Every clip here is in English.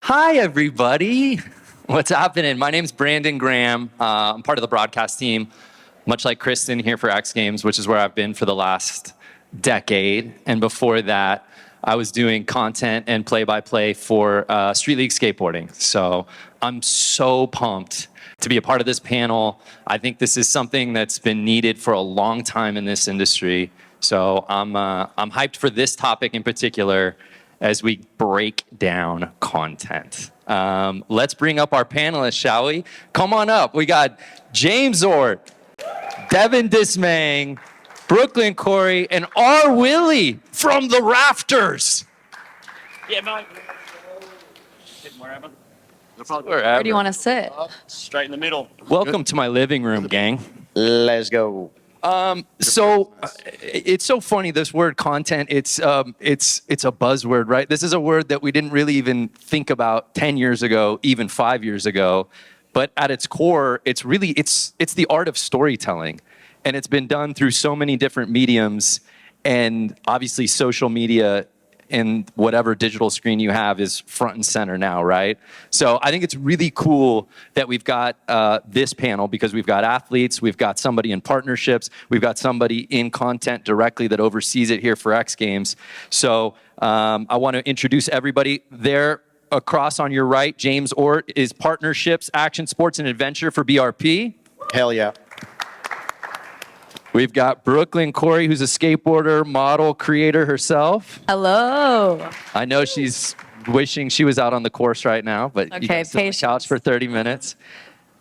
Hi, everybody. What's happening? My name's Brandon Graham. I'm part of the broadcast team, much like Kristen here for X Games, which is where I've been for the last decade. And before that, I was doing content and play-by-play for Street League Skateboarding. So I'm so pumped to be a part of this panel. I think this is something that's been needed for a long time in this industry. So I'm hyped for this topic in particular as we break down content. Let's bring up our panelists, shall we? Come on up. We got James Ort, Devin Dismang, Brooklinn Khoury, and R. Willie from the rafters. Yeah, mate. Wherever. Where do you want to sit? Straight in the middle. Welcome to my living room, gang. Let's go. So it's so funny, this word content, it's a buzzword, right? This is a word that we didn't really even think about 10 years ago, even 5 years ago. But at its core, it's the art of storytelling. And it's been done through so many different mediums, and obviously social media and whatever digital screen you have is front and center now, right? So I think it's really cool that we've got this panel, because we've got athletes, we've got somebody in partnerships, we've got somebody in content directly that oversees it here for X Games. So I want to introduce everybody. There across on your right, James Ort is partnerships, action sports, and adventure for BRP. Hell yeah. We've got Brooklinn Khoury, who's a skateboarder, model, creator herself. Hello. I know she's wishing she was out on the course right now, but you can sit on the couch for 30 minutes.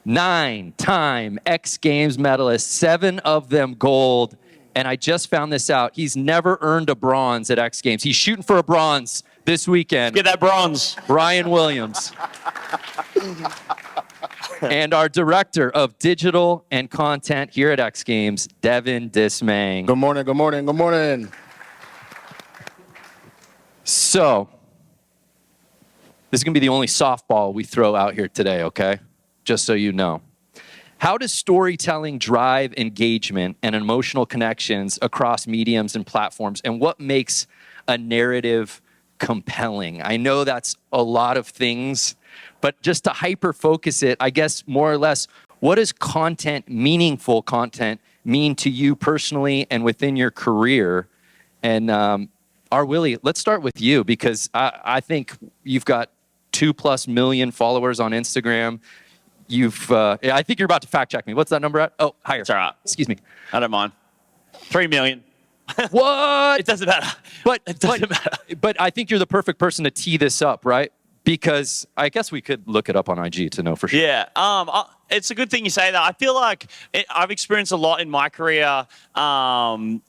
9-time X Games medalist, 7 of them gold. And I just found this out. He's never earned a bronze at X Games. He's shooting for a bronze this weekend. Get that bronze. Ryan Williams. And our director of digital and content here at X Games, Devin Dismang. Good morning, good morning, good morning. So, this is going to be the only softball we throw out here today, okay? Just so you know. How does storytelling drive engagement and emotional connections across mediums and platforms? And what makes a narrative compelling? I know that's a lot of things, but just to hyper-focus it, I guess more or less, what does content, meaningful content, mean to you personally and within your career? And R. Willie, let's start with you, because I think you've got 2+ million followers on Instagram. I think you're about to fact check me. What's that number at? Oh, higher. It's all right. Excuse me. I don't mind. 3 million. What? It doesn't matter. It doesn't matter. But I think you're the perfect person to tee this up, right? Because I guess we could look it up on IG to know for sure. Yeah. It's a good thing you say that. I feel like I've experienced a lot in my career,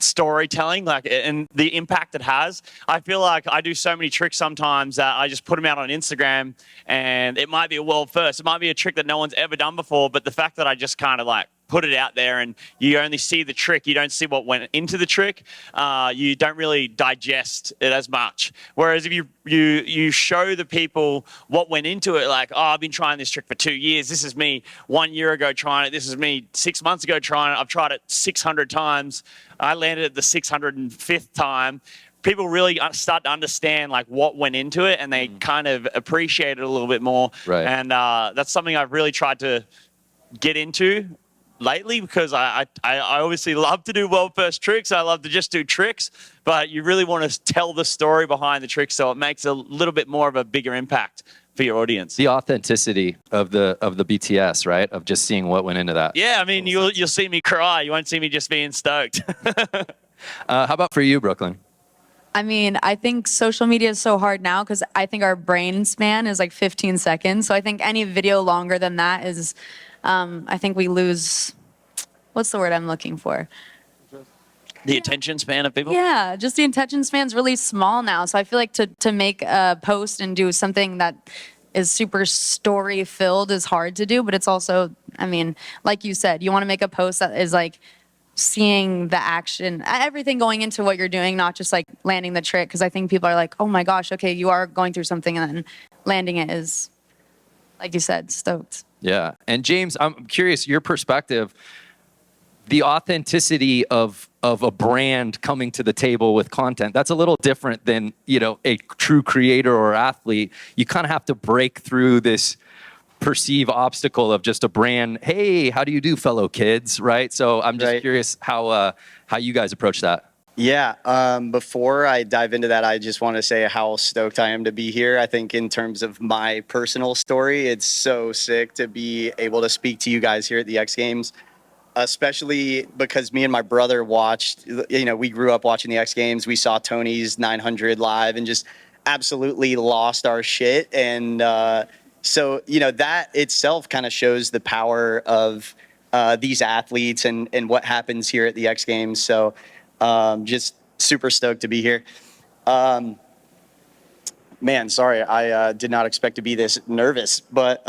storytelling, and the impact it has. I feel like I do so many tricks sometimes that I just put them out on Instagram, and it might be a world first. It might be a trick that no one's ever done before, but the fact that I just kind of put it out there and you only see the trick, you don't see what went into the trick, you don't really digest it as much. Whereas if you show the people what went into it, like, oh, I've been trying this trick for 2 years, this is me 1 year ago trying it, this is me 6 months ago trying it, I've tried it 600 times, I landed at the 605th time. People really start to understand what went into it, and they kind of appreciate it a little bit more. Right. And that's something I've really tried to get into lately, because I obviously love to do world first tricks. I love to just do tricks, but you really want to tell the story behind the trick, so it makes a little bit more of a bigger impact for your audience. The authenticity of the BTS, right? Of just seeing what went into that. Yeah, I mean, you'll see me cry. You won't see me just being stoked. How about for you, Brooklinn? I mean, I think social media is so hard now because I think our brain span is 15 seconds. So I think any video longer than that is, I think we lose, what's the word I'm looking for? The attention span of people? Yeah, just the attention span's really small now. So I feel like to make a post and do something that is super story filled is hard to do, but it's also, I mean, like you said, you want to make a post that is seeing the action, everything going into what you're doing, not just landing the trick. Because I think people are oh my gosh, okay, you are going through something, and then landing it is, like you said, stoked. Yeah. And James, I'm curious, your perspective, the authenticity of a brand coming to the table with content, that's a little different than, a true creator or athlete. You kind of have to break through this perceived obstacle of just a brand. Hey, how do you do, fellow kids? Right. So I'm just curious how you guys approach that. Yeah. Before I dive into that, I just want to say how stoked I am to be here. I think in terms of my personal story, it's so sick to be able to speak to you guys here at the X Games, especially because me and my brother watched, we grew up watching the X Games. We saw Tony's 900 live and just absolutely lost our shit. And so, that itself kind of shows the power of these athletes and what happens here at the X Games. So just super stoked to be here. Man, sorry, I did not expect to be this nervous, but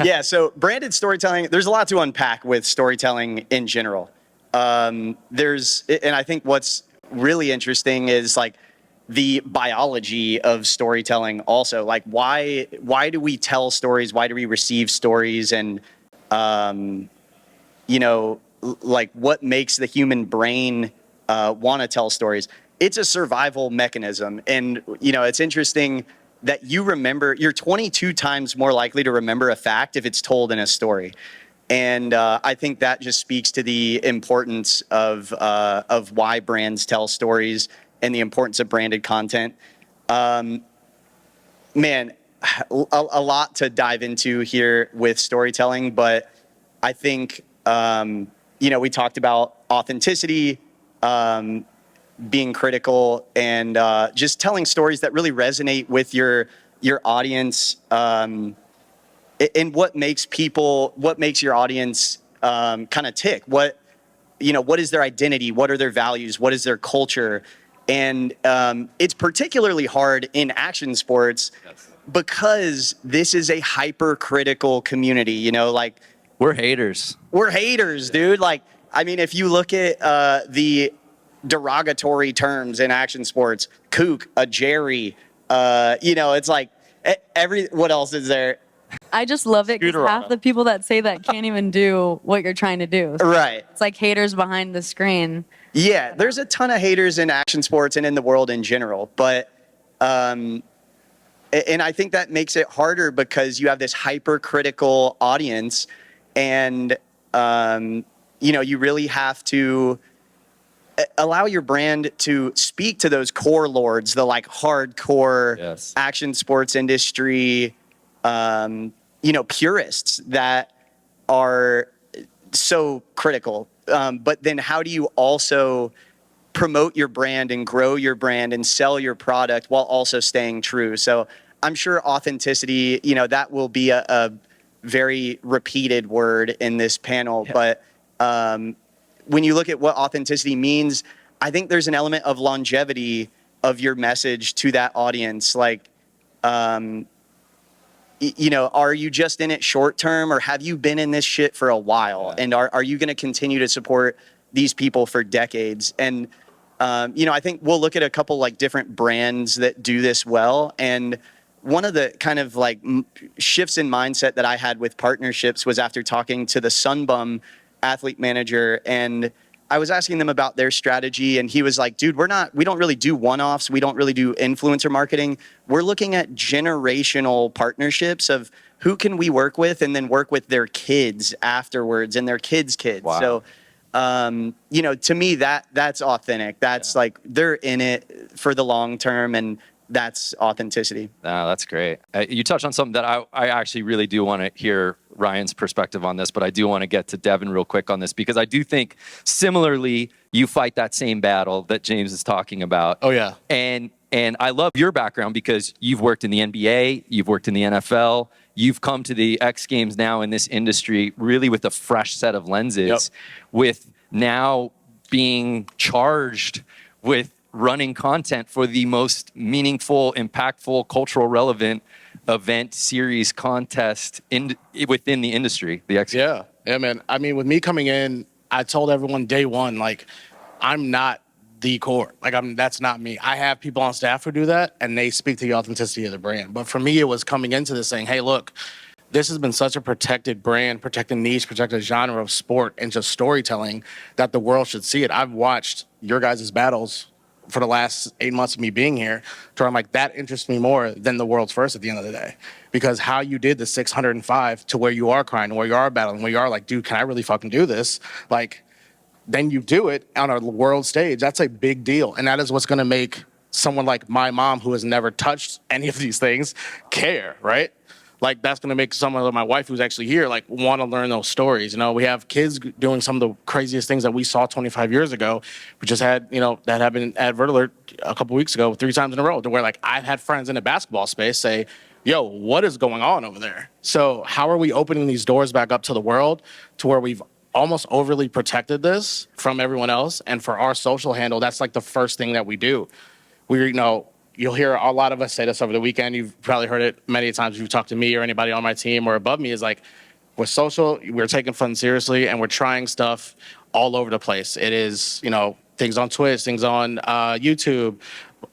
yeah, so branded storytelling, there's a lot to unpack with storytelling in general. And I think what's really interesting is like the biology of storytelling also. Like why do we tell stories? Why do we receive stories? And, like what makes the human brain want to tell stories? It's a survival mechanism. And, it's interesting that you're 22 times more likely to remember a fact if it's told in a story. And I think that just speaks to the importance of why brands tell stories and the importance of branded content. Man, a lot to dive into here with storytelling, but I think, we talked about authenticity, being critical, and just telling stories that really resonate with your audience, and what makes your audience kind of tick. What is their identity? What are their values? What is their culture? And it's particularly hard in action sports because this is a hypercritical community. Like We're haters. Dude. Like, I mean, if you look at the derogatory terms in action sports, kook, a Jerry, it's like what else is there? I just love it because half the people that say that can't even do what you're trying to do. Right. It's like haters behind the screen. Yeah, there's a ton of haters in action sports and in the world in general, but and I think that makes it harder because you have this hypercritical audience, and you really have to allow your brand to speak to those core lords, the like hardcore action sports industry, purists that are so critical. But then how do you also promote your brand and grow your brand and sell your product while also staying true? So I'm sure authenticity, that will be a very repeated word in this panel. Yeah. But when you look at what authenticity means, I think there's an element of longevity of your message to that audience. Like, are you just in it short term, or have you been in this shit for a while? Yeah. And are you going to continue to support these people for decades? And, I think we'll look at a couple like different brands that do this well. And one of the kind of like shifts in mindset that I had with partnerships was after talking to the Sunbum athlete manager, and I was asking them about their strategy, and he was like, dude, we don't really do one-offs. We don't really do influencer marketing. We're looking at generational partnerships of who can we work with and then work with their kids afterwards and their kids' kids. Wow. So, to me, that's authentic. That's like, they're in it for the long term, and that's authenticity. No, that's great. You touched on something that I actually really do want to hear Ryan's perspective on this, but I do want to get to Devin real quick on this, because I do think similarly you fight that same battle that James is talking about. Oh yeah. And I love your background because you've worked in the NBA, you've worked in the NFL, you've come to the X Games now in this industry really with a fresh set of lenses, with now being charged with running content for the most meaningful, impactful, cultural relevant event, series, contest within the industry, the X Games. Yeah, man. I mean, with me coming in, I told everyone day one, like, I'm not the core. Like, that's not me. I have people on staff who do that, and they speak to the authenticity of the brand. But for me, it was coming into this saying, hey, look, this has been such a protected brand, protected niche, protected genre of sport and just storytelling that the world should see it. I've watched your guys' battles for the last 8 months of me being here, to where I'm like, that interests me more than the world's first at the end of the day. Because how you did the 605 to where you are crying, where you are battling, where you are like, dude, can I really fucking do this? Like, then you do it on a world stage. That's a big deal. And that is what's going to make someone like my mom, who has never touched any of these things, care, right? Like, that's going to make someone like my wife, who's actually here, like, want to learn those stories. You know, we have kids doing some of the craziest things that we saw 25 years ago. We just had, you know, that happened at Vertilert a couple weeks ago, 3 times in a row, to where, like, I've had friends in the basketball space say, yo, what is going on over there? So how are we opening these doors back up to the world, to where we've almost overly protected this from everyone else? And for our social handle, that's like the first thing that we do. We, you know, you'll hear a lot of us say this over the weekend. You've probably heard it many times if you've talked to me or anybody on my team or above me, is like, with social, we're taking fun seriously and we're trying stuff all over the place. It is, you know, things on Twitch, things on YouTube,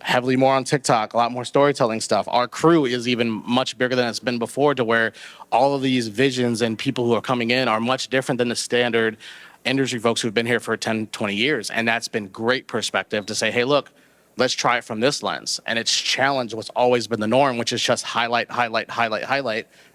heavily more on TikTok, a lot more storytelling stuff. Our crew is even much bigger than it's been before, to where all of these visions and people who are coming in are much different than the standard industry folks who've been here for 10, 20 years. And that's been great perspective to say, hey, look, let's try it from this lens. And it's challenged what's always been the norm, which is just highlight.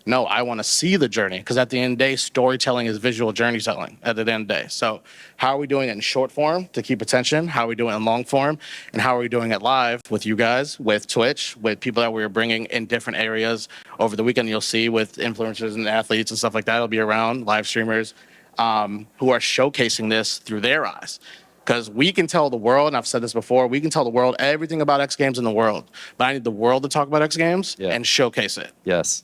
No, I want to see the journey, because at the end of the day, storytelling is visual journey telling at the end of the day. So how are we doing it in short form to keep attention? How are we doing it in long form? And how are we doing it live with you guys, with Twitch, with people that we're bringing in different areas over the weekend? You'll see with influencers and athletes and stuff like that. It'll be around, live streamers who are showcasing this through their eyes. Because we can tell the world, and I've said this before, we can tell the world everything about X Games in the world. But I need the world to talk about X Games and showcase it. Yes.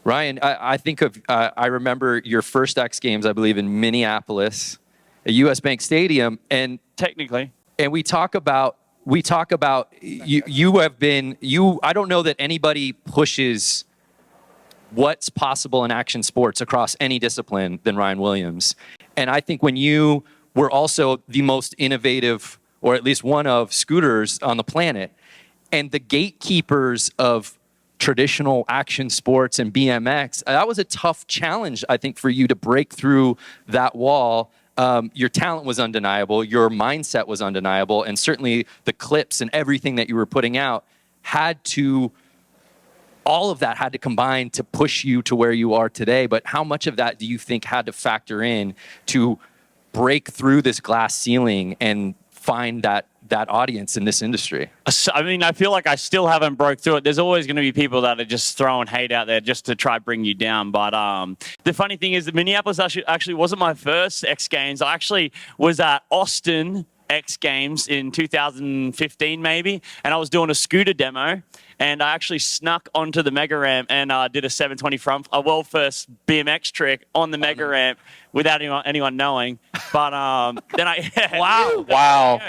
Ryan, I think of, I remember your first X Games, I believe, in Minneapolis, at US Bank Stadium. And Technically. and we talk about you have been, I don't know that anybody pushes what's possible in action sports across any discipline than Ryan Williams. And I think when you were also the most innovative, or at least one of, scooters on the planet, and the gatekeepers of traditional action sports and BMX, that was a tough challenge, I think, for you to break through that wall. Your talent was undeniable, your mindset was undeniable, and certainly the clips and everything that you were putting out all of that had to combine to push you to where you are today. But how much of that do you think had to factor in to break through this glass ceiling and find that audience in this industry? I mean, I feel like I still haven't broke through it. There's always going to be people that are just throwing hate out there just to try to bring you down. But the funny thing is that Minneapolis actually wasn't my first X Games. I actually was at Austin X Games in 2015 maybe, and I was doing a scooter demo, and I actually snuck onto the mega ramp and did a 720 front, a world first BMX trick on the mega ramp without anyone knowing. But then Wow.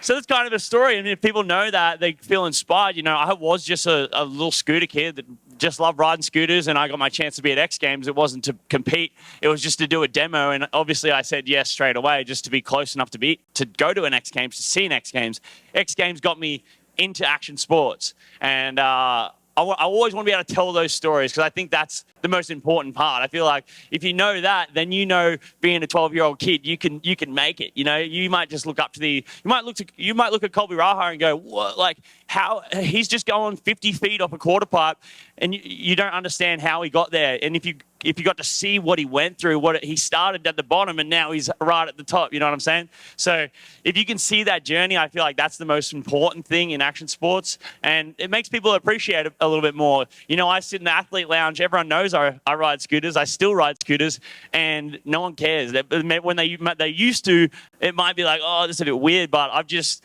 So that's kind of a story. And if people know that, they feel inspired. You know, I was just a little scooter kid that just loved riding scooters, and I got my chance to be at X Games. It wasn't to compete. It was just to do a demo. And obviously I said yes straight away, just to be close enough to go to an X Games, to see an X Games. X Games got me into action sports. And I always want to be able to tell those stories, because I think that's the most important part. I feel like if you know that, then you know, being a 12-year-old kid, you can make it. You know, you might just look up to you might look at Colby Raha and go, what? Like, how he's just going 50 feet off a quarter pipe, and you don't understand how he got there. And if you got to see what he went through, he started at the bottom and now he's right at the top, you know what I'm saying? So if you can see that journey, I feel like that's the most important thing in action sports, and it makes people appreciate it a little bit more. You know, I sit in the athlete lounge, everyone knows I ride scooters, I still ride scooters, and no one cares. When they used to, it might be like, oh, this is a bit weird, but I've just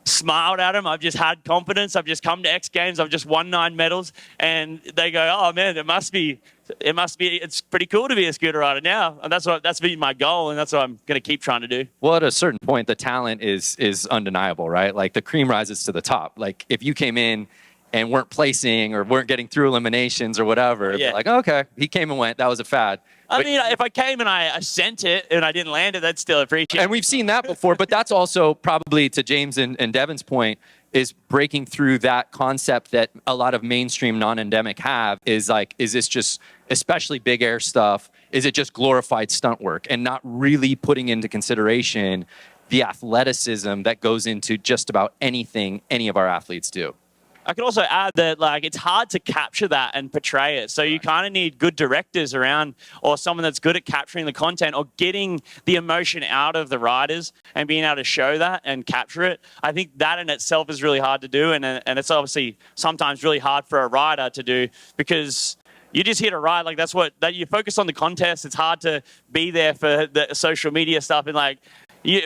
smiled at them. I've just had confidence. I've just come to X Games. I've just won 9 medals, and they go, "Oh man, it's pretty cool to be a scooter rider now." And that's been my goal, and that's what I'm going to keep trying to do. Well, at a certain point, the talent is undeniable, right? Like, the cream rises to the top. Like, if you came in and weren't placing or weren't getting through eliminations or whatever, like, oh, okay, he came and went. That was a fad. I mean, if I came and I sent it and I didn't land it, that's still appreciated. And we've seen that before, but that's also probably, to James and Devin's point, is breaking through that concept that a lot of mainstream non-endemic have, is like, is this just, especially big air stuff, is it just glorified stunt work and not really putting into consideration the athleticism that goes into just about anything any of our athletes do? I could also add that like it's hard to capture that and portray it. So you kind of need good directors around, or someone that's good at capturing the content or getting the emotion out of the riders and being able to show that and capture it. I think that in itself is really hard to do, and it's obviously sometimes really hard for a rider to do, because you just hit a ride, like that you focus on the contest. It's hard to be there for the social media stuff, and like,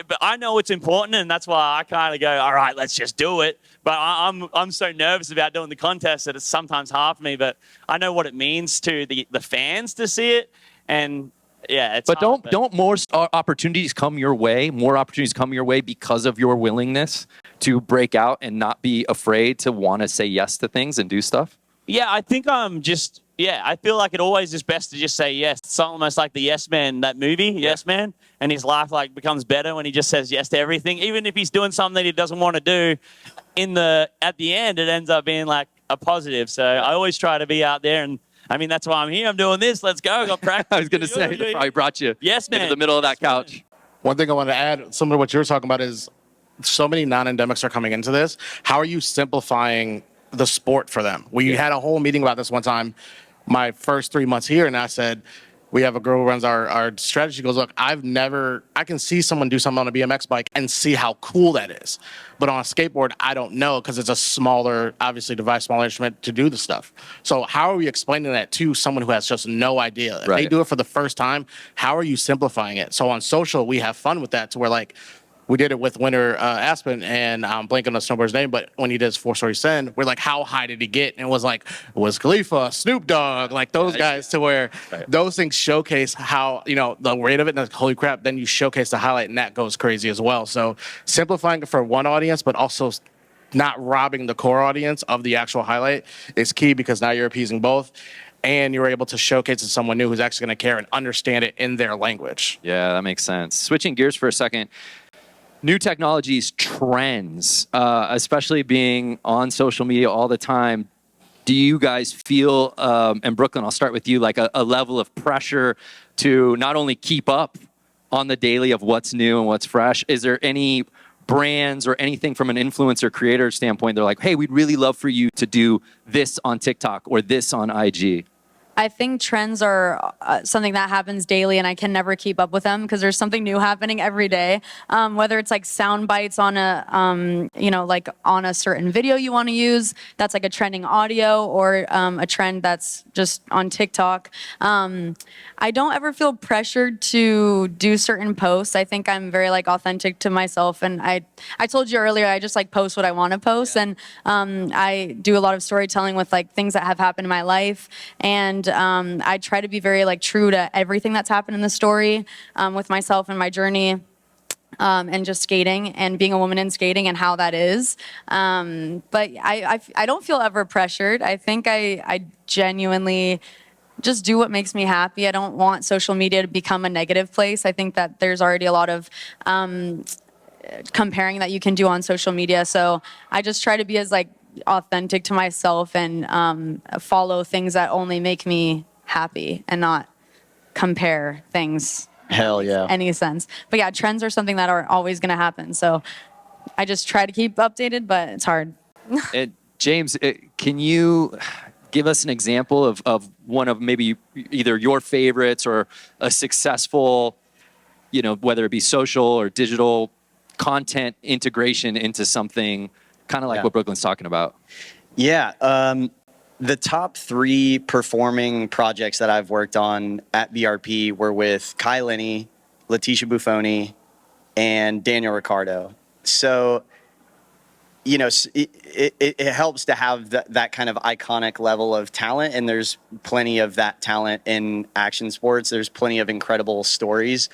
but I know it's important, and that's why I kind of go, all right, let's just do it. But I'm so nervous about doing the contest that it's sometimes hard for me. But I know what it means to the fans to see it, and yeah, it's. But hard, don't more opportunities come your way? More opportunities come your way because of your willingness to break out and not be afraid to want to say yes to things and do stuff? Yeah, I think I feel like it always is best to just say yes. It's almost like the Yes Man, that movie, Yes Man, and his life like becomes better when he just says yes to everything, even if he's doing something that he doesn't want to do. At the end, it ends up being like a positive. So I always try to be out there, and I mean that's why I'm here. I'm doing this. Let's go. I got practice. I was going to say, that probably brought you Yes, man. into the middle of that couch. One thing I want to add, similar to what you were talking about, is so many non-endemics are coming into this. How are you simplifying the sport for them? We had a whole meeting about this one time, my first 3 months here, and I said, we have a girl who runs our strategy. She goes, look, I can see someone do something on a BMX bike and see how cool that is. But on a skateboard, I don't know, because it's a smaller, obviously device, smaller instrument to do the stuff. So how are we explaining that to someone who has just no idea? If they do it for the first time, how are you simplifying it? So on social, we have fun with that, to where like, we did it with Winter Aspen, and I'm blanking on the snowboarder's name, but when he did his 4-story send, we're like, how high did he get? And it was like, Wiz Khalifa, Snoop Dogg, like those guys, to where those things showcase how, the rate of it, and like, holy crap, then you showcase the highlight, and that goes crazy as well. So simplifying it for one audience, but also not robbing the core audience of the actual highlight is key, because now you're appeasing both, and you're able to showcase to someone new who's actually going to care and understand it in their language. Yeah, that makes sense. Switching gears for a second. New technologies, trends, especially being on social media all the time. Do you guys feel, and Brooklyn, I'll start with you, like a level of pressure to not only keep up on the daily of what's new and what's fresh? Is there any brands or anything from an influencer creator standpoint, they're like, hey, we'd really love for you to do this on TikTok or this on IG? I think trends are something that happens daily, and I can never keep up with them because there's something new happening every day. Whether it's like sound bites on a, like on a certain video you want to use, that's like a trending audio, or a trend that's just on TikTok. I don't ever feel pressured to do certain posts. I think I'm very like authentic to myself, and I told you earlier, I just like post what I want to post, and I do a lot of storytelling with like things that have happened in my life, and I try to be very like true to everything that's happened in the story, with myself and my journey, and just skating and being a woman in skating and how that is. But I don't feel ever pressured. I think I genuinely just do what makes me happy. I don't want social media to become a negative place. I think that there's already a lot of comparing that you can do on social media. So I just try to be as like authentic to myself and follow things that only make me happy and not compare things. Hell yeah. Any sense. But yeah, trends are something that are always going to happen. So I just try to keep updated, but it's hard. James, can you give us an example of one of maybe either your favorites or a successful, whether it be social or digital content integration into something kind of like what Brooklyn's talking about? Yeah. The top 3 performing projects that I've worked on at BRP were with Kai Lenny, Letitia Buffoni, and Daniel Ricciardo. So, it helps to have that kind of iconic level of talent, and there's plenty of that talent in action sports. There's plenty of incredible stories.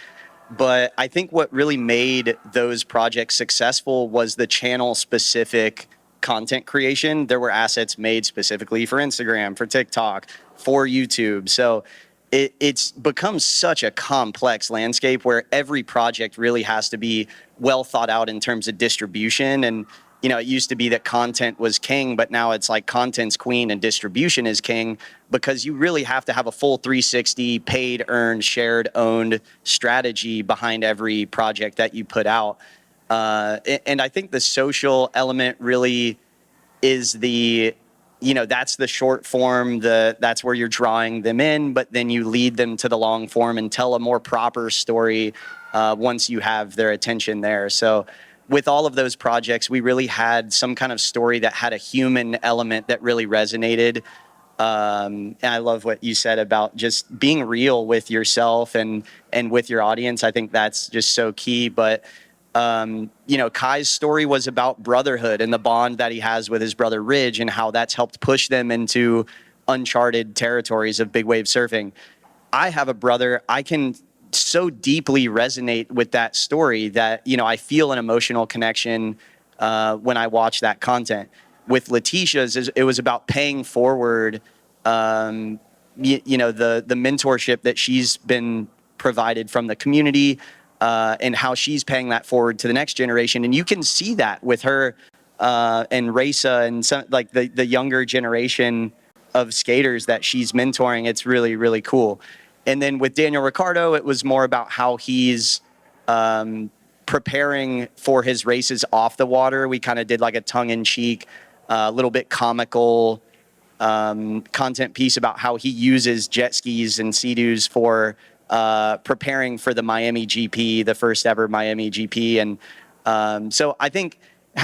But I think what really made those projects successful was the channel-specific content creation. There were assets made specifically for Instagram, for TikTok, for YouTube. So it's become such a complex landscape where every project really has to be well thought out in terms of distribution. And, it used to be that content was king, but now it's like content's queen and distribution is king, because you really have to have a full 360 paid, earned, shared, owned strategy behind every project that you put out. And I think the social element really is that's the short form, that's where you're drawing them in, but then you lead them to the long form and tell a more proper story once you have their attention there. So with all of those projects, we really had some kind of story that had a human element that really resonated. And I love what you said about just being real with yourself and with your audience. I think that's just so key. But Kai's story was about brotherhood and the bond that he has with his brother Ridge and how that's helped push them into uncharted territories of big wave surfing. I have a brother. I can so deeply resonate with that story that, I feel an emotional connection when I watch that content. With Letitia's, it was about paying forward, the mentorship that she's been provided from the community, and how she's paying that forward to the next generation. And you can see that with her and Raisa and some like the younger generation of skaters that she's mentoring. It's really, really cool. And then with Daniel Ricciardo, it was more about how he's preparing for his races off the water. We kind of did like a tongue-in-cheek, little bit comical content piece about how he uses jet skis and Sea-Doos for preparing for the Miami GP, the first ever Miami GP. And so I think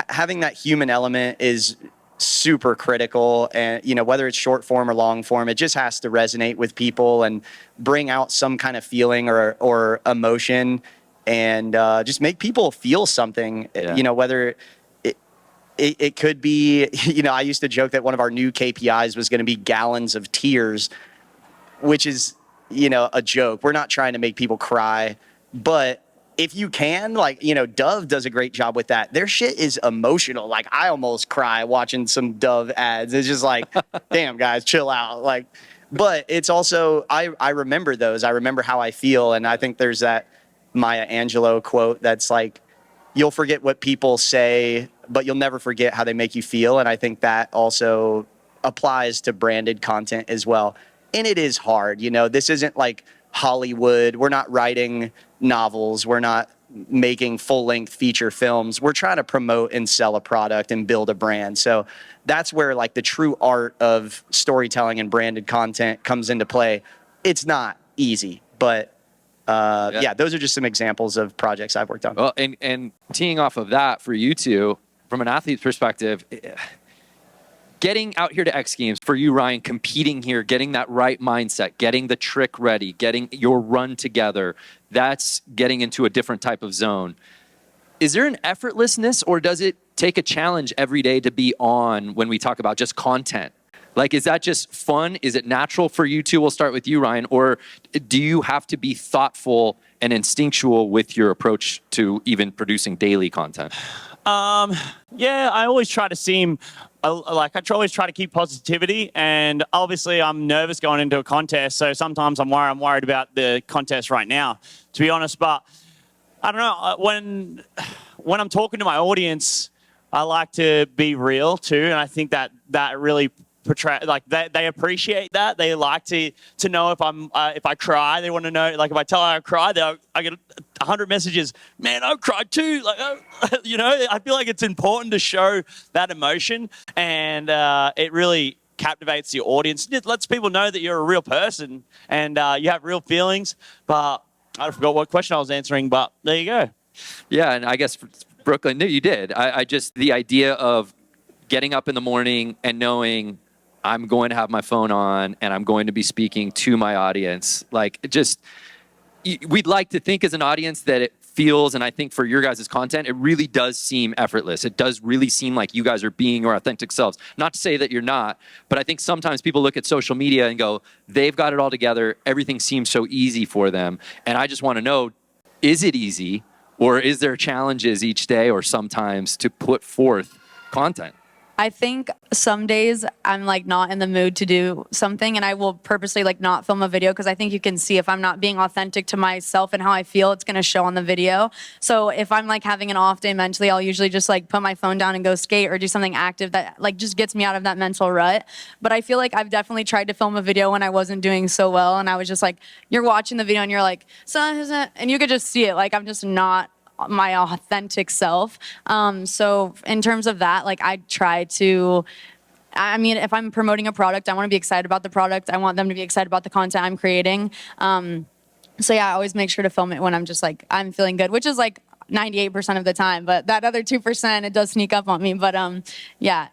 having that human element is super critical. And, whether it's short form or long form, it just has to resonate with people and bring out some kind of feeling or emotion and just make people feel something, whether it could be, I used to joke that one of our new KPIs was going to be gallons of tears, which is, a joke. We're not trying to make people cry, but if you can, Dove does a great job with that. Their shit is emotional. Like, I almost cry watching some Dove ads. It's just like, damn, guys, chill out. But it's also, I remember those. I remember how I feel. And I think there's that Maya Angelou quote that's like, you'll forget what people say, but you'll never forget how they make you feel. And I think that also applies to branded content as well. And it is hard. This isn't like Hollywood. We're not writing novels. We're not making full-length feature films. We're trying to promote and sell a product and build a brand. So that's where the true art of storytelling and branded content comes into play. It's not easy, but those are just some examples of projects I've worked on. Well, and teeing off of that for you two, from an athlete's perspective, getting out here to X Games, for you, Ryan, competing here, getting that right mindset, getting the trick ready, getting your run together, that's getting into a different type of zone. Is there an effortlessness, or does it take a challenge every day to be on when we talk about just content? Is that just fun? Is it natural for you two? We'll start with you, Ryan. Or do you have to be thoughtful and instinctual with your approach to even producing daily content? I always try to seem I always try to keep positivity, and obviously I'm nervous going into a contest, so sometimes I'm worried about the contest right now, to be honest. But I don't know, when I'm talking to my audience, I like to be real too, and I think that really portray, they appreciate that. They like to know if I cry. They want to know, if I tell them I cry, I get 100 messages. Man, I cried too. I feel like it's important to show that emotion, and it really captivates the audience. It lets people know that you're a real person and you have real feelings. But I forgot what question I was answering. But there you go. Yeah, and I guess Brooklyn, no, you did. I just, the idea of getting up in the morning and knowing I'm going to have my phone on and I'm going to be speaking to my audience. We'd like to think as an audience that it feels, and I think for your guys' content, it really does seem effortless. It does really seem like you guys are being your authentic selves. Not to say that you're not, but I think sometimes people look at social media and go, they've got it all together. Everything seems so easy for them. And I just want to know, is it easy, or is there challenges each day or sometimes to put forth content? I think some days I'm like not in the mood to do something, and I will purposely like not film a video because I think you can see if I'm not being authentic to myself and how I feel, it's gonna show on the video. So if I'm like having an off day mentally, I'll usually just like put my phone down and go skate or do something active that like just gets me out of that mental rut. But I feel like I've definitely tried to film a video when I wasn't doing so well, and I was just like, you're watching the video and you're like, so, and you could just see it. Like I'm just not my authentic self. So in terms of that, like I try to, I mean, if I'm promoting a product, I want to be excited about the product. I want them to be excited about the content I'm creating. So yeah, I always make sure to film it when I'm just like, I'm feeling good, which is like 98% of the time, but that other 2%, it does sneak up on me. But yeah.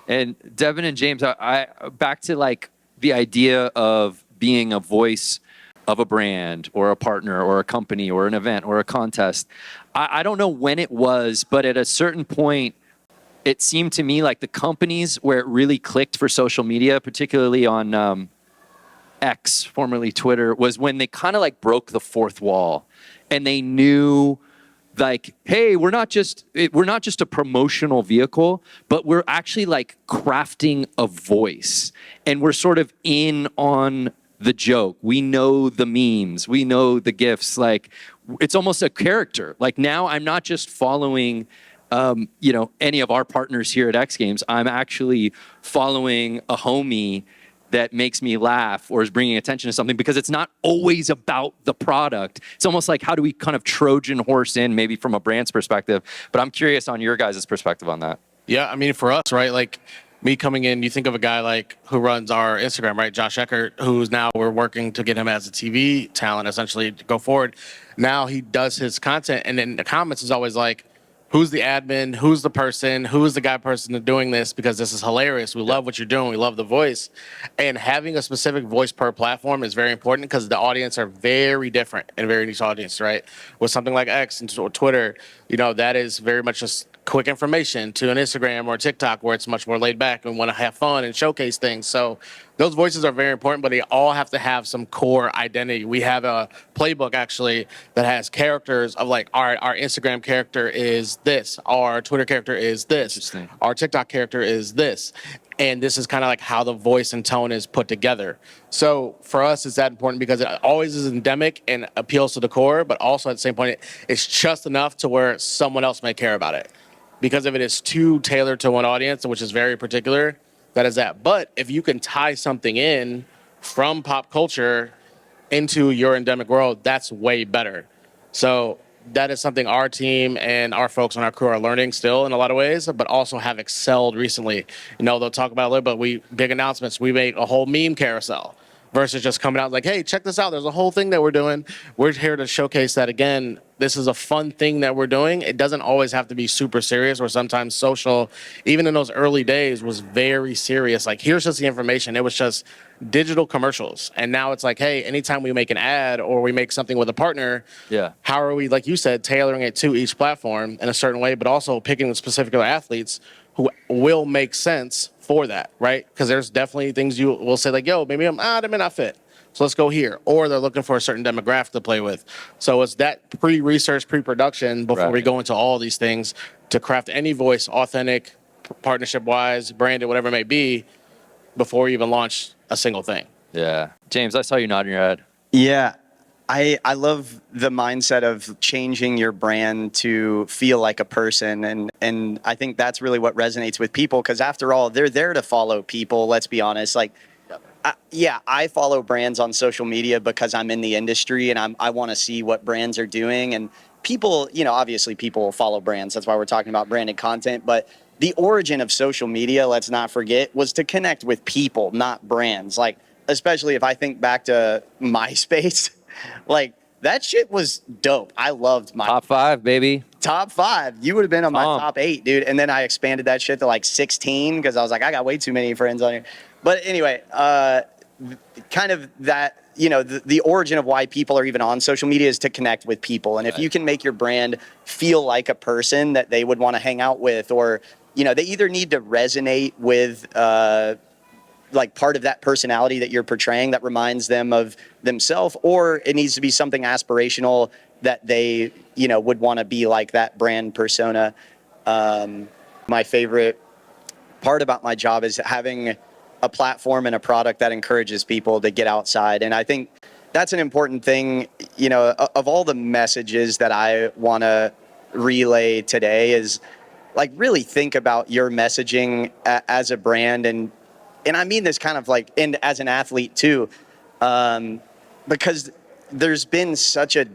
And Devin and James, I back to like the idea of being a voice of a brand or a partner or a company or an event or a contest. I don't know when it was, but at a certain point, it seemed to me like the companies where it really clicked for social media, particularly on X, formerly Twitter, was when they kind of like broke the fourth wall and they knew like, hey, we're not just a promotional vehicle, but we're actually like crafting a voice, and we're sort of in on the joke. We know the memes, we know the GIFs. Like it's almost a character. Like now I'm not just following any of our partners here at X Games. I'm actually following a homie that makes me laugh or is bringing attention to something, because it's not always about the product. It's almost like, how do we kind of Trojan horse in, maybe from a brand's perspective? But I'm curious on your guys' perspective on that. Yeah, I mean, for us, right, like me coming in, you think of a guy like who runs our Instagram, right, Josh Eckert, who's now we're working to get him as a TV talent, essentially, to go forward. Now he does his content, and in the comments is always like, who's the admin, who's the person, who's the guy person doing this, because this is hilarious. We love what you're doing. We love the voice. And having a specific voice per platform is very important because the audience are very different and very niche audience, right? With something like X and Twitter, that is very much just quick information, to an Instagram or TikTok where it's much more laid back and want to have fun and showcase things. So those voices are very important, but they all have to have some core identity. We have a playbook actually that has characters of like, all right, our Instagram character is this, our Twitter character is this, our TikTok character is this. And this is kind of like how the voice and tone is put together. So for us, it's that important because it always is endemic and appeals to the core, but also at the same point, it's just enough to where someone else may care about it. Because if it is too tailored to one audience, which is very particular, that is that. But if you can tie something in from pop culture into your endemic world, that's way better. So that is something our team and our folks on our crew are learning still in a lot of ways, but also have excelled recently. They'll talk about it a little bit. Big announcements. We made a whole meme carousel versus just coming out like, hey, check this out. There's a whole thing that we're doing. We're here to showcase that, again, this is a fun thing that we're doing. It doesn't always have to be super serious, or sometimes social, even in those early days, was very serious. Like, here's just the information. It was just digital commercials. And now it's like, hey, anytime we make an ad or we make something with a partner, how are we, like you said, tailoring it to each platform in a certain way, but also picking specific athletes who will make sense for that, right? Because there's definitely things you will say like, yo, maybe they may not fit. So let's go here. Or they're looking for a certain demographic to play with. So it's that pre-research, pre-production before we go into all these things to craft any voice, authentic, partnership-wise, branded, whatever it may be, before we even launch a single thing. Yeah. James, I saw you nodding your head. Yeah. I love the mindset of changing your brand to feel like a person. And I think that's really what resonates with people, because after all, they're there to follow people. Let's be honest. Like, I follow brands on social media because I'm in the industry and I want to see what brands are doing. And people, obviously people will follow brands. That's why we're talking about branded content. But the origin of social media, let's not forget, was to connect with people, not brands. Like, especially if I think back to MySpace, like that shit was dope. I loved my Top 5, baby. Top 5. You would have been on my top 8, dude. And then I expanded that shit to like 16 because I was like, I got way too many friends on here. But anyway, kind of that, the origin of why people are even on social media is to connect with people. And if you can make your brand feel like a person that they would want to hang out with, or, they either need to resonate with, like part of that personality that you're portraying that reminds them of themselves, or it needs to be something aspirational that they, would want to be like that brand persona. My favorite part about my job is having a platform and a product that encourages people to get outside. And I think that's an important thing, you know, of all the messages that I want to relay today is like really think about your messaging as a brand. And I mean this kind of like, and as an athlete too, because there's been such a,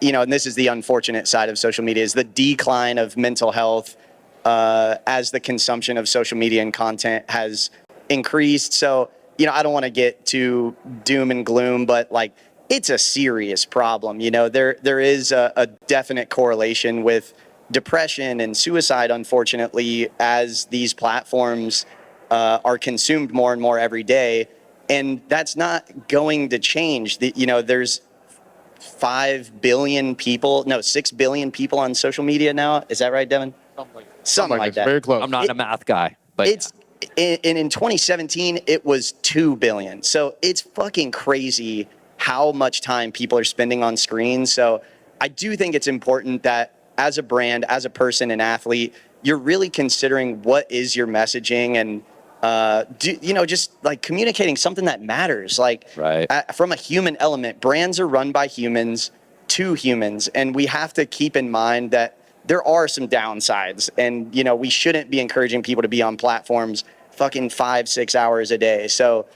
you know, and this is the unfortunate side of social media, is the decline of mental health as the consumption of social media and content has increased. So, you know, I don't want to get too doom and gloom, but like it's a serious problem. You know, there is a definite correlation with depression and suicide, unfortunately, as these platforms are consumed more and more every day. And that's not going to change. You know, there's 6 billion people on social media now. Is that right, Devin? Something like that. Very close. I'm not a math guy, but It's in 2017 it was 2 billion. So it's fucking crazy how much time people are spending on screens. So I do think it's important that as a brand, as a person, an athlete, you're really considering what is your messaging and just like communicating something that matters. Like Right. From a human element, brands are run by humans to humans, and we have to keep in mind that there are some downsides, and you know we shouldn't be encouraging people to be on platforms fucking 5-6 hours a day. So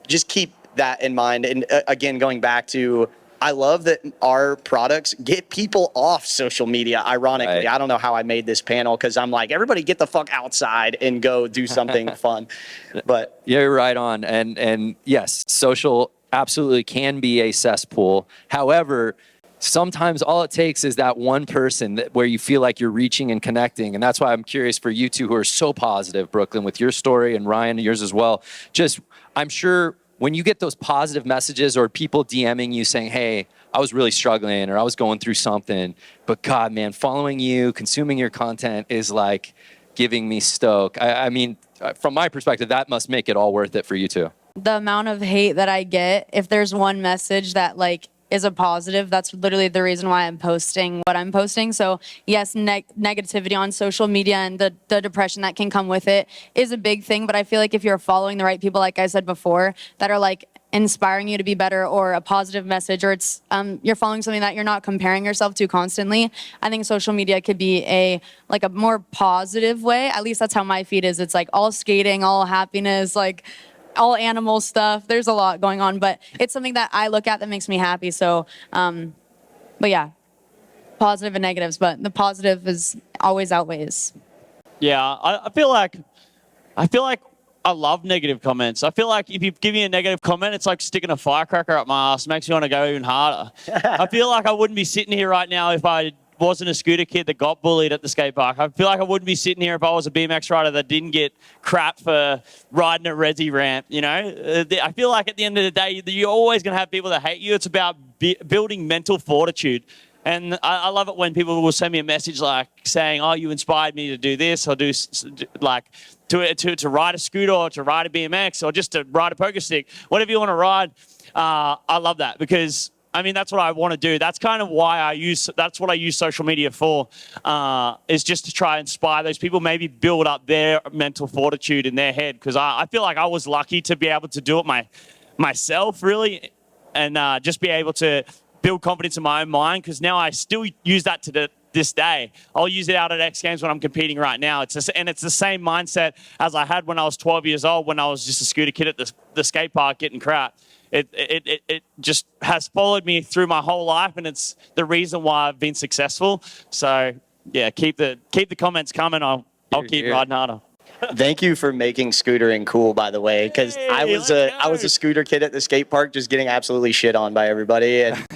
just keep that in mind. And again, going back to, I love that our products get people off social media. Ironically, Right. I don't know how I made this panel because I'm like, everybody get the fuck outside and go do something fun. But yeah, you're right on. And yes, social absolutely can be a cesspool. However, sometimes all it takes is that one person where you feel like you're reaching and connecting. And that's why I'm curious for you two who are so positive, Brooklyn, with your story, and Ryan, yours as well. Just, I'm sure when you get those positive messages or people DMing you saying, hey, I was really struggling or I was going through something, but God, man, following you, consuming your content is like giving me stoke. I mean, from my perspective, that must make it all worth it for you too. The amount of hate that I get, if there's one message that like is a positive, that's literally the reason why I'm posting what I'm posting. So yes, negativity on social media and the depression that can come with it is a big thing. But I feel like if you're following the right people, like I said before, that are like inspiring you to be better, or a positive message, or it's you're following something that you're not comparing yourself to constantly, I think social media could be a more positive way. At least that's how my feed is. It's like all skating, all happiness, like all animal stuff. There's a lot going on, but it's something that I look at that makes me happy. So, but yeah, positive and negatives, but the positive is always outweighs. Yeah, I feel like I love negative comments. I feel like if you give me a negative comment, it's like sticking a firecracker up my ass. Makes me want to go even harder. I feel like I wouldn't be sitting here right now if I wasn't a scooter kid that got bullied at the skate park. I feel like I wouldn't be sitting here if I was a BMX rider that didn't get crap for riding a resi ramp, you know? I feel like at the end of the day, you're always going to have people that hate you. It's about building mental fortitude. And I love it when people will send me a message like saying, oh, you inspired me to do this, or do like to ride a scooter, or to ride a BMX, or just to ride a poker stick, whatever you want to ride. I love that, because I mean, that's what I want to do. That's kind of why that's what I use social media for, is just to try and inspire those people, maybe build up their mental fortitude in their head. Because I feel like I was lucky to be able to do it myself, really, and just be able to build confidence in my own mind, because now I still use that to this day. I'll use it out at X Games when I'm competing right now. It's the same mindset as I had when I was 12 years old, when I was just a scooter kid at the skate park getting crap. It just has followed me through my whole life, and it's the reason why I've been successful. So yeah, keep the comments coming. I'll keep riding harder. thank you for making scootering cool, by the way, because I was a scooter kid at the skate park, just getting absolutely shit on by everybody, and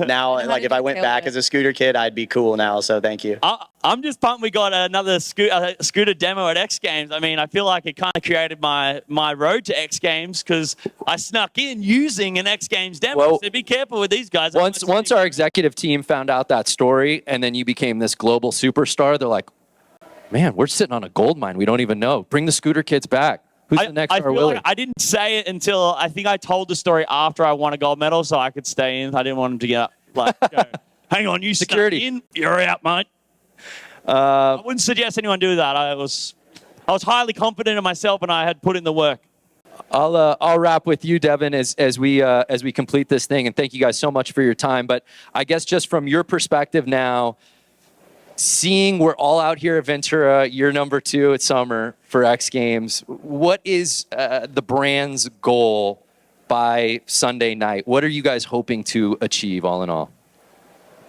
now like if I went back as a scooter kid, I'd be cool now. So thank you. I'm just pumped we got another scooter demo at X Games. I mean, I feel like it kind of created my road to X Games, because I snuck in using an X Games demo. Well, so be careful with these guys. Once our executive team found out that story, and then you became this global superstar, they're like, man, we're sitting on a gold mine. We don't even know. Bring the scooter kids back. Who's the next Star Willie? Like I didn't say it until I think I told the story after I won a gold medal, so I could stay in. I didn't want him to get up. Like, go, hang on, you Security. snuck in. You're out, mate. I wouldn't suggest anyone do that. I was highly confident in myself, and I had put in the work. I'll wrap with you, Devin, as we complete this thing, and thank you guys so much for your time. But I guess just from your perspective now, seeing we're all out here at Ventura, year number 2 at Summer for X Games, what is the brand's goal by Sunday night? What are you guys hoping to achieve, all in all?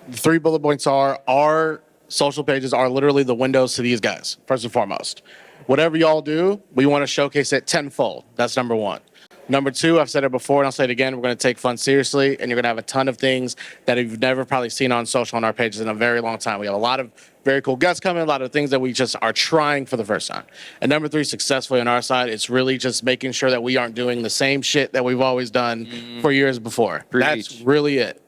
The 3 bullet points are our social pages are literally the windows to these guys, first and foremost. Whatever y'all do, we want to showcase it tenfold. That's number 1. Number 2, I've said it before and I'll say it again, we're going to take fun seriously, and you're going to have a ton of things that you've never probably seen on social on our pages in a very long time. We have a lot of very cool guests coming, a lot of things that we just are trying for the first time. And number 3, successfully on our side, it's really just making sure that we aren't doing the same shit that we've always done for years before. Preach. That's really it.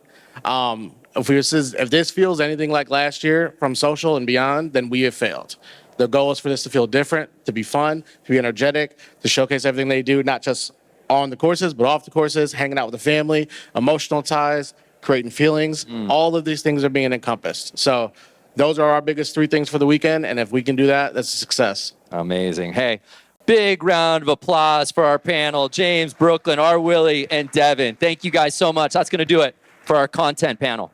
If this feels anything like last year from social and beyond, then we have failed. The goal is for this to feel different, to be fun, to be energetic, to showcase everything they do, not just on the courses, but off the courses, hanging out with the family, emotional ties, creating feelings. All of these things are being encompassed. So those are our biggest 3 things for the weekend. And if we can do that, that's a success. Amazing. Hey, big round of applause for our panel, James, Brooklyn, R. Willie, and Devin. Thank you guys so much. That's going to do it for our content panel.